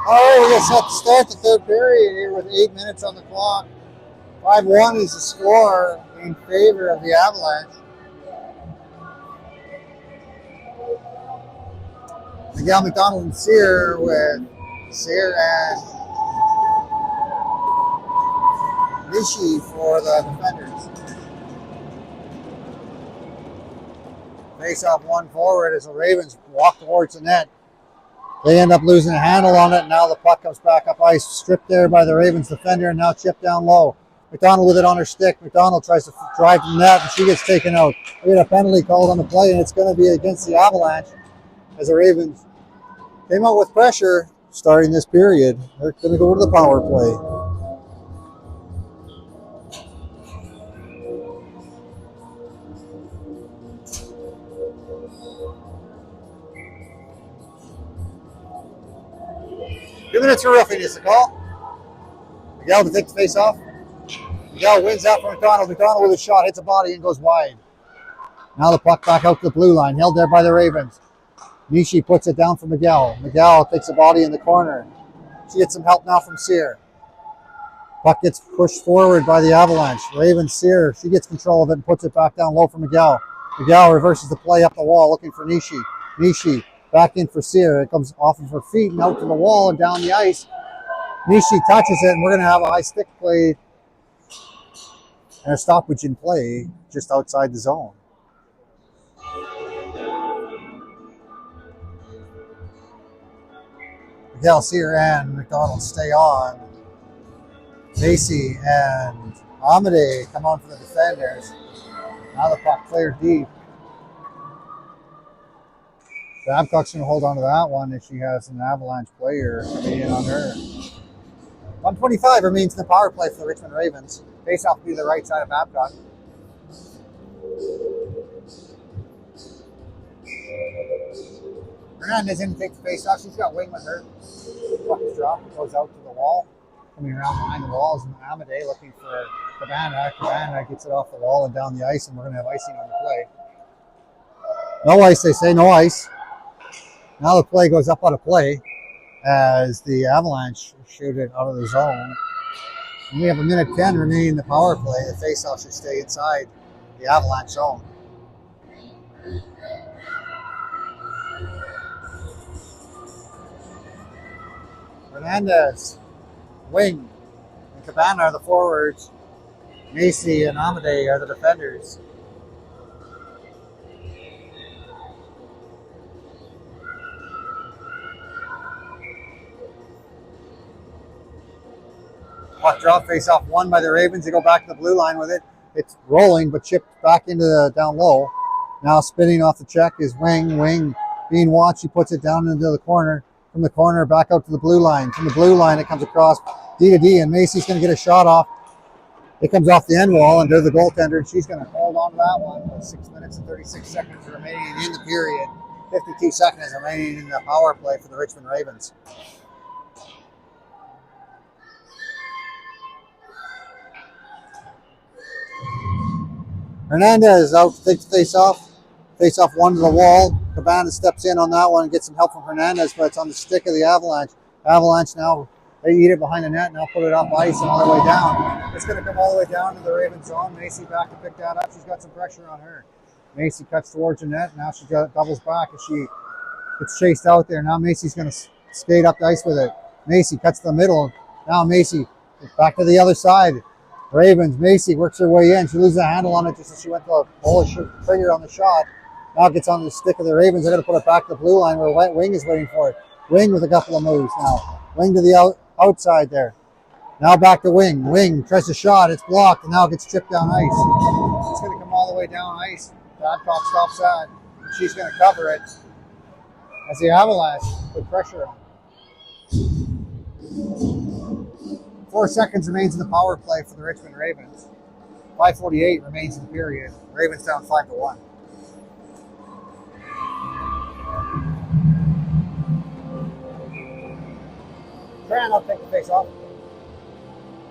A: All right, we're going to set to start the third period here with 8 minutes on the clock. 5-1 is the score in favor of the Avalanche. Miguel McDonald and Sear with Sear and Nishi for the defenders. Face off one forward as the Ravens walk towards the net. They end up losing a handle on it. Now the puck comes back up ice, stripped there by the Ravens defender, and now chipped down low. McDonald with it on her stick. McDonald tries to drive the net, and she gets taken out. We get a penalty called on the play, and it's going to be against the Avalanche as the Ravens came out with pressure starting this period. They're going to go to the power play. Two minutes for roughing is the call. Miguel to take the face off. Miguel wins out from McDonald. McDonald with a shot, hits a body and goes wide. Now the puck back out to the blue line, held there by the Ravens. Nishi puts it down for Miguel. Miguel takes a body in the corner. She gets some help now from Sear. Puck gets pushed forward by the Avalanche. Ravens, Sear, she gets control of it and puts it back down low for Miguel. Miguel reverses the play up the wall looking for Nishi. Nishi back in for Sear. It comes off of her feet and out to the wall and down the ice. Nishi touches it, and we're going to have a high stick play and a stoppage in play just outside the zone. Miguel, Sear, and McDonald stay on. Macy and Amade come on for the defenders. Now the puck cleared deep. Babcock's going to hold on to that one if she has an Avalanche player coming in on her. 1:25 remains in the power play for the Richmond Ravens. Face off to be the right side of Babcock. Hernandez in to take the face off. She's got wing with her. Puck is dropped, goes out to the wall. Coming around behind the walls, and Amade looking for Cabana. Cabana gets it off the wall and down the ice, and we're going to have icing on the play. No ice, they say, no ice. Now the play goes up out of play as the Avalanche shoot it out of the zone. And we have 1:10 remaining in the power play. The faceoff should stay inside the Avalanche zone. Hernandez, wing, and Cabana are the forwards. Macy and Amade are the defenders. Puck drop, face off won by the Ravens. They go back to the blue line with it. It's rolling, but chipped back into the down low. Now spinning off the check is Wing. Wing being watched. She puts it down into the corner. From the corner, back out to the blue line. From the blue line, it comes across D to D, and Macy's going to get a shot off. It comes off the end wall under the goaltender, and she's going to hold on to that one with 6 minutes and 36 seconds remaining in the period. 52 seconds remaining in the power play for the Richmond Ravens. Hernandez out to take the face off. Face off one to the wall. Cabana steps in on that one and gets some help from Hernandez, but it's on the stick of the Avalanche. Avalanche now, they eat it behind the net, now put it up ice and all the way down. It's going to come all the way down to the Ravens zone. Macy back to pick that up. She's got some pressure on her. Macy cuts towards the net. Now she doubles back as she gets chased out there. Now Macy's going to skate up the ice with it. Macy cuts to the middle. Now Macy back to the other side. Ravens, Macy works her way in. She loses a handle on it just as she went to pull a trigger on the shot. Now it gets on the stick of the Ravens. They're going to put it back to the blue line where Wing is waiting for it. Wing with a couple of moves now. Wing to the outside there. Now back to Wing. Wing tries a shot. It's blocked, and now it gets chipped down ice. It's going to come all the way down ice. Babcock stops that. And she's going to cover it as the Avalanche put pressure on. 4 seconds remains in the power play for the Richmond Ravens. 5:48 remains in the period. Ravens down 5-1. Tran will take the face off.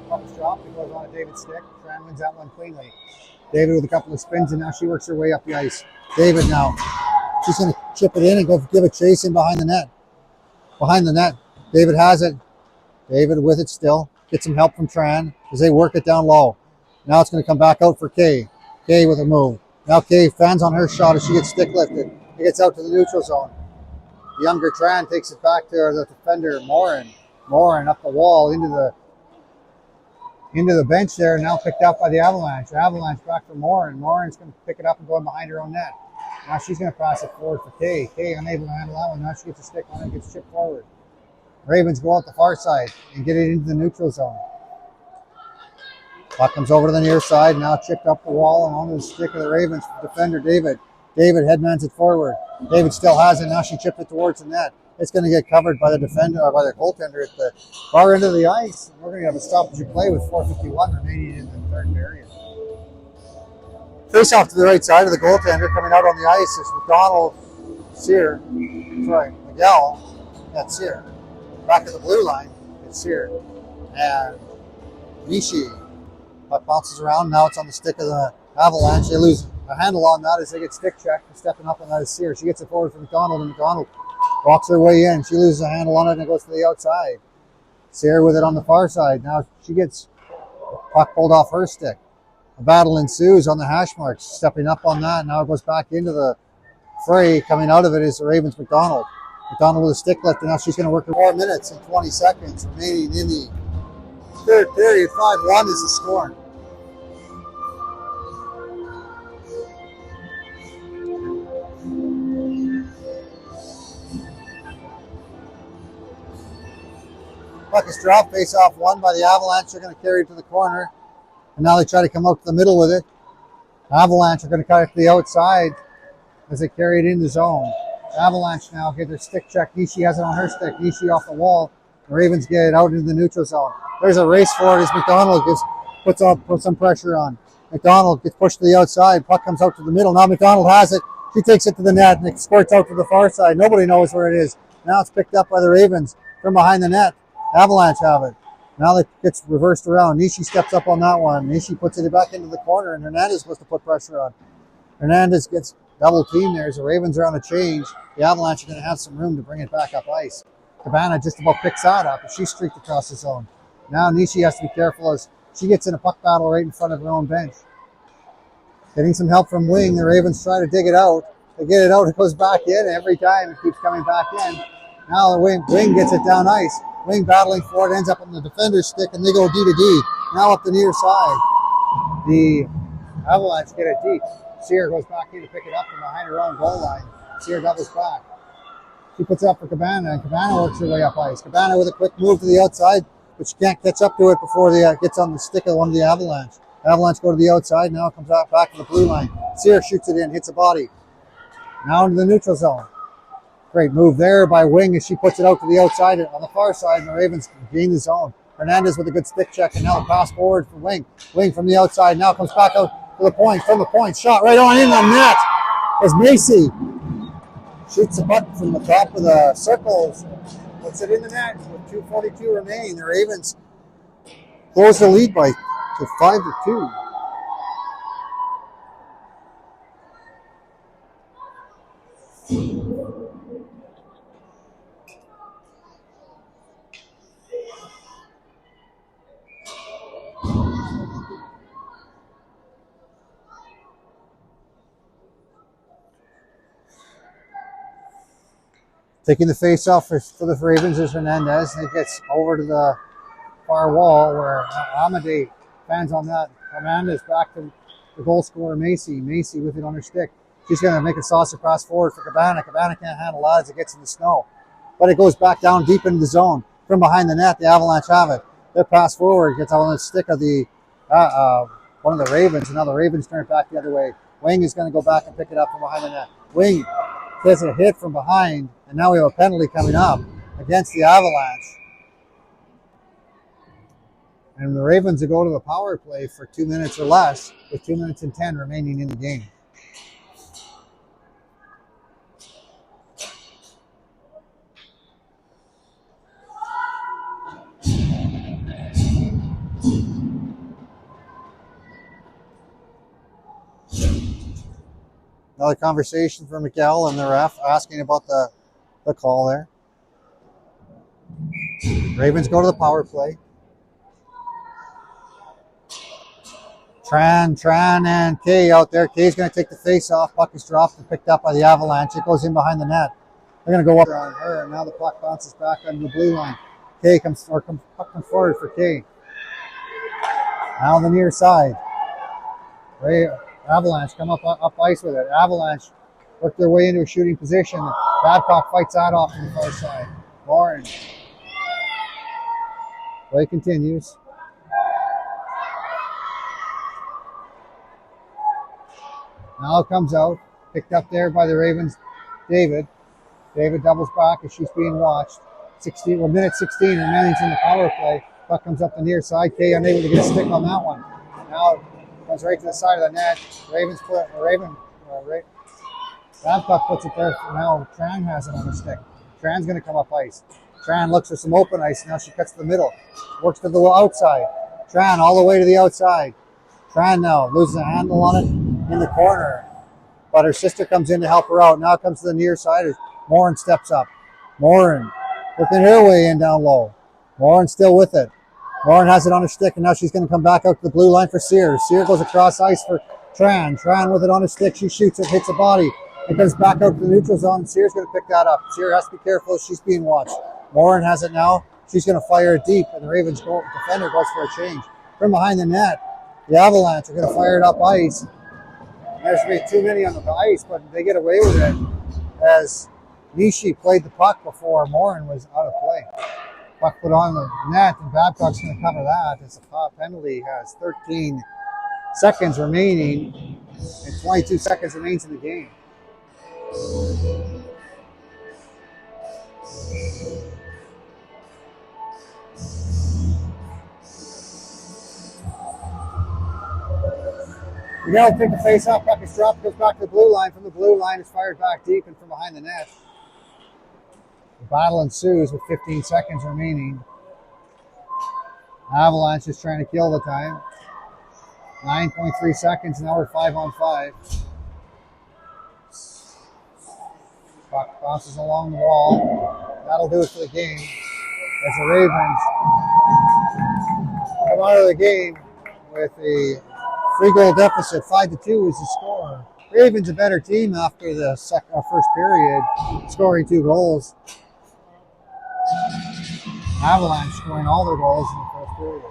A: Puck is dropped. It goes on to David's stick. Tran wins that one cleanly. David with a couple of spins, and now she works her way up the ice. David now. She's going to chip it in and go give a chase in behind the net. Behind the net. David has it. David with it still. Get some help from Tran as they work it down low. Now it's going to come back out for Kay. Kay with a move. Now Kay fans on her shot as she gets stick lifted. It gets out to the neutral zone. The younger Tran takes it back to the defender, Morin. Morin up the wall into the bench there, now picked up by the Avalanche. Avalanche back for Morin. Morin's going to pick it up and go in behind her own net. Now she's going to pass it forward for Kay. Kay unable to handle that one. Now she gets a stick on it and gets chipped forward. Ravens go out the far side and get it into the neutral zone. Puck comes over to the near side, now chipped up the wall and onto the stick of the Ravens defender, David. David headmans it forward. David still has it. Now she chipped it towards the net. It's going to get covered by the defender, or by the goaltender at the far end of the ice. We're going to have a stoppage of play with 4:51 remaining in the third period. Face off to the right side of the goaltender. Coming out on the ice is Miguel. That's Sear. Back to the blue line, it's Sear. And Nishi. Puck bounces around. Now it's on the stick of the Avalanche. They lose a handle on that as they get stick checked. And stepping up on that is Sear. She gets it forward for McDonald, and McDonald walks her way in. She loses a handle on it and it goes to the outside. Sear with it on the far side. Now she gets puck pulled off her stick. A battle ensues on the hash marks. Stepping up on that. Now it goes back into the fray. Coming out of it is the Ravens McDonald. McDonald with a stick lift, and now she's going to work for 4 minutes and 20 seconds remaining in the third period. 5-1 is the score. Puck is dropped, face off won by the Avalanche. They're going to carry it to the corner. And now they try to come out to the middle with it. Avalanche are going to cut it to the outside as they carry it in the zone. Avalanche now get their stick check. Nishi has it on her stick. Nishi off the wall. The Ravens get it out into the neutral zone. There's a race for it as McDonald puts some pressure on. McDonald gets pushed to the outside. Puck comes out to the middle. Now McDonald has it. She takes it to the net and it squirts out to the far side. Nobody knows where it is. Now it's picked up by the Ravens from behind the net. Avalanche have it. Now it gets reversed around. Nishi steps up on that one. Nishi puts it back into the corner, and Hernandez is supposed to put pressure on. Hernandez gets double teamed there as the Ravens are on a change. The Avalanche are going to have some room to bring it back up ice. Cabana just about picks that up, and she streaked across the zone. Now Nishi has to be careful as she gets in a puck battle right in front of her own bench. Getting some help from Wing. The Ravens try to dig it out. They get it out, it goes back in. Every time it keeps coming back in. Now the Wing gets it down ice. Wing battling for it, ends up on the defender's stick, and they go D to D. Now up the near side. The Avalanche get it deep. Sear goes back in to pick it up from behind her own goal line. Sear doubles back. She puts it up for Cabana, and Cabana works her way up ice. Cabana with a quick move to the outside, but she can't catch up to it before it gets on the stick of one of the Avalanche. Avalanche go to the outside, now it comes out back to the blue line. Sear shoots it in, hits a body. Now into the neutral zone. Great move there by Wing as she puts it out to the outside on the far side, and the Ravens gain the zone. Hernandez with a good stick check, and now a pass forward for Wing. Wing from the outside now comes back out to the point, from the point, shot right on in the net as Macy shoots the puck from the top of the circles, puts it in the net with 2:42 remaining. The Ravens close the lead to 5-2. Taking the face off for the Ravens is Hernandez. And it gets over to the far wall where Amadei fans on that. Hernandez back to the goal scorer, Macy. Macy with it on her stick. She's going to make a saucer pass forward for Cabana. Cabana can't handle that as it gets in the snow. But it goes back down deep into the zone. From behind the net, the Avalanche have it. Their pass forward gets on the stick of the one of the Ravens. And now the Ravens turn it back the other way. Wing is going to go back and pick it up from behind the net. Wing gets a hit from behind, and now we have a penalty coming up against the Avalanche. And the Ravens will go to the power play for 2 minutes or less, with 2 minutes and 10 remaining in the game. Another conversation for Miguel and the ref asking about the call there. Ravens go to the power play. Tran and Kay out there. Kay's going to take the face off. Puck is dropped and picked up by the Avalanche. It goes in behind the net. They're going to go up on her. Now the puck bounces back on the blue line. Kay comes forward for Kay. Now on the near side. Avalanche come up ice with it. Avalanche work their way into a shooting position. Babcock fights that off from the far side. Lauren. Play continues. Now it comes out. Picked up there by the Ravens. David doubles back as she's being watched. Minute 16 remaining in the power play. Puck comes up the near side. Kay unable to get a stick on that one. Now it goes right to the side of the net. Babcock puts it there. Now Tran has it on her stick. Tran's going to come up ice. Tran looks for some open ice. Now she cuts to the middle. Works to the outside. Tran all the way to the outside. Tran now loses a handle on it in the corner. But her sister comes in to help her out. Now it comes to the near side. Morin steps up. Morin working her way in down low. Morin still with it. Morin has it on her stick, and now she's going to come back out to the blue line for Sears. Sears goes across ice for Tran. Tran with it on her stick. She shoots it, hits a body. It comes back out to the neutral zone. Sears going to pick that up. Sears has to be careful. She's being watched. Morin has it now. She's going to fire it deep, and the Ravens defender goes for a change. From behind the net, the Avalanche are going to fire it up ice. There's going to be too many on the ice, but they get away with it as Nishi played the puck before Morin was out of play. Puck put on the net, and Babcock's going to cover that as the penalty has 13 seconds remaining, and 22 seconds remains in the game. Miguel picked the face off, puck is dropped, goes back to the blue line. From the blue line, it's fired back deep and from behind the net. The battle ensues with 15 seconds remaining. Avalanche is trying to kill the time. 9.3 seconds, now we're 5-on-5. Puck bounces along the wall. That'll do it for the game. As the Ravens come out of the game with a 3-goal deficit. 5-2 is the score. Ravens a better team after the first period, scoring 2 goals. Avalanche scoring all their goals in the first period.